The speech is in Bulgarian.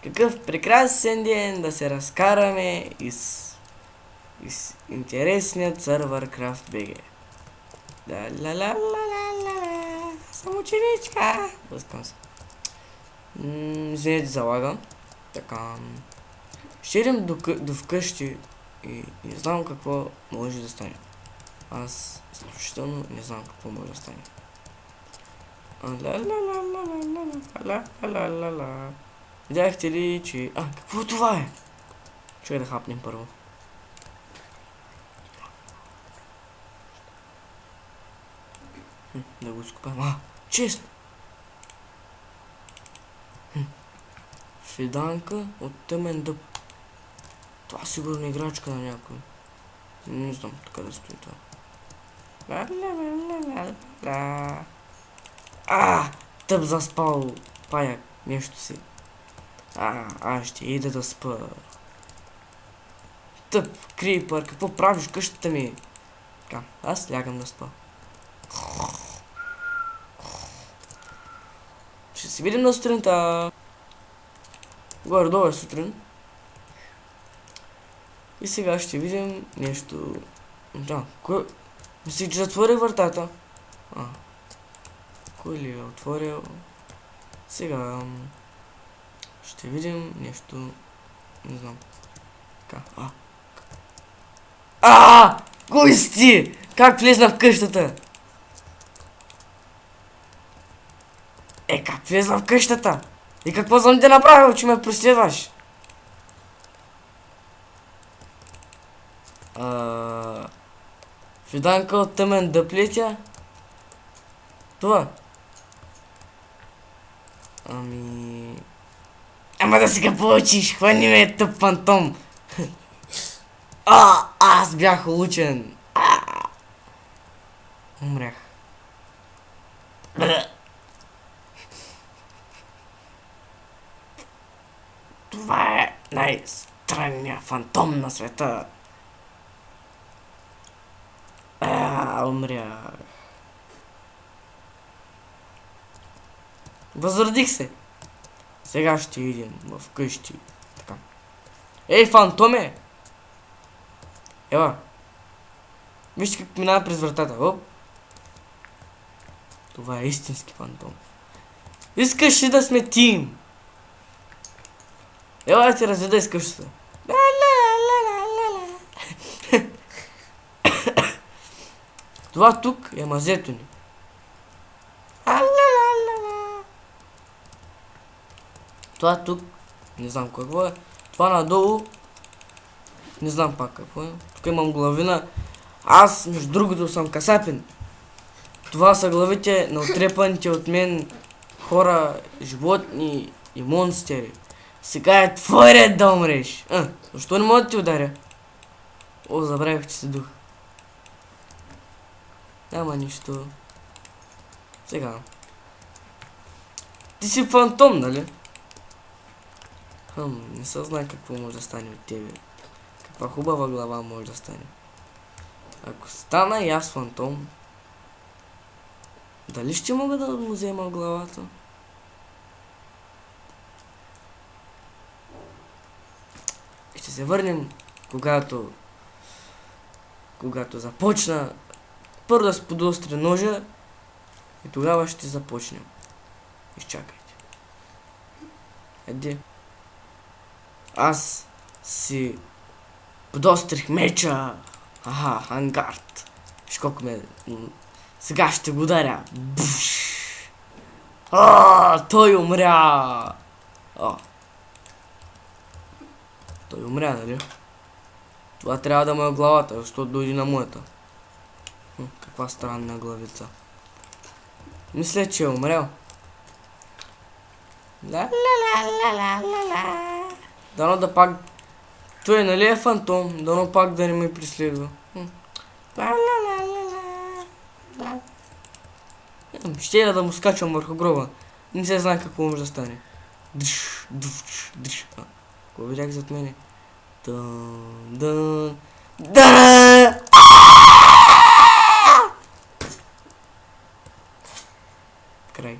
Какъв прекрасен ден да се разкараме из интересният сървър CraftBG. Да, ла ла ла ла ла. Съм ученичка. Блъскам се. Извинете, залагам. Така. Ще идем до вкъщи и не знам какво може да стане. Аз изключително не знам какво може да стане. Ла-ла-ла-ла-ла-ла-ла-ла-ла. Видяхте ли, че... какво това е? Чакай да хапнем първо. Да го изкупам. Честно! Фиданка от тъмен дъб. Това сигурно е играчка на някой. Не знам така да стои това. Тъп заспал паяк. Нещо си. Аз ще ида да спа. Тъп, крипър, какво правиш къщата ми? Така, аз лягам да спа. Ще се видим на сутринта. Горе-долу е сутрин. И сега ще видим нещо... кой... Мисли, че затвори вратата. Кой ли е отворил? Сега... ще видим нещо... Не знам. Така, Кой си ти? Как влезна в къщата? Как влезна в къщата? И какво съм те направил, че ме преследваш? Фиданка от тъмен дъплетя? Това? Ама да си го получиш, хвани ме, тъп фантом! Аз бях улучен! Умрях. Това е най-странният фантом на света. Умрях. Възродих се. Сега ще идем в къщи. Така. Ей, фантоме! Ева. Вижте как минава през вратата. Оп. Това е истински фантом. Искаш ли да сме тим? Ела да ти разведа из къщата. Това тук е мазето ни. Това тук, не знам какво е. Това надолу, не знам пак какво е. Тук имам главина. Аз, между другото, съм касапин. Това са главите на отрепаните от мен хора, животни и монстери. Сега е твой ред да умреш. Защо не мога да ти ударя? Забравих, че си дух. Няма нищо. Сега. Ти си фантом, нали? Не съзнай какво може да стане от тебе. Каква хубава глава може да стане. Ако стана и аз фантом, дали ще мога да му взема главата? Ще се върнем, когато започна първо да сподостря ножа и тогава ще започнем. Изчакайте. Еди. Аз си подострих меча. Ангард. Виж колко ме... Сега ще го ударя. Буш! Той умря! Той умря, нали? Това трябва да му е главата, защото дойде на моята. Каква странна главица. Мисля, че е умрял. Дано да пак... Той нали е фантом? Дано пак да не ме преследва. Ще я да му скачам върху гроба. Не се знае какво може да стане. Какво видях зад мене? Край.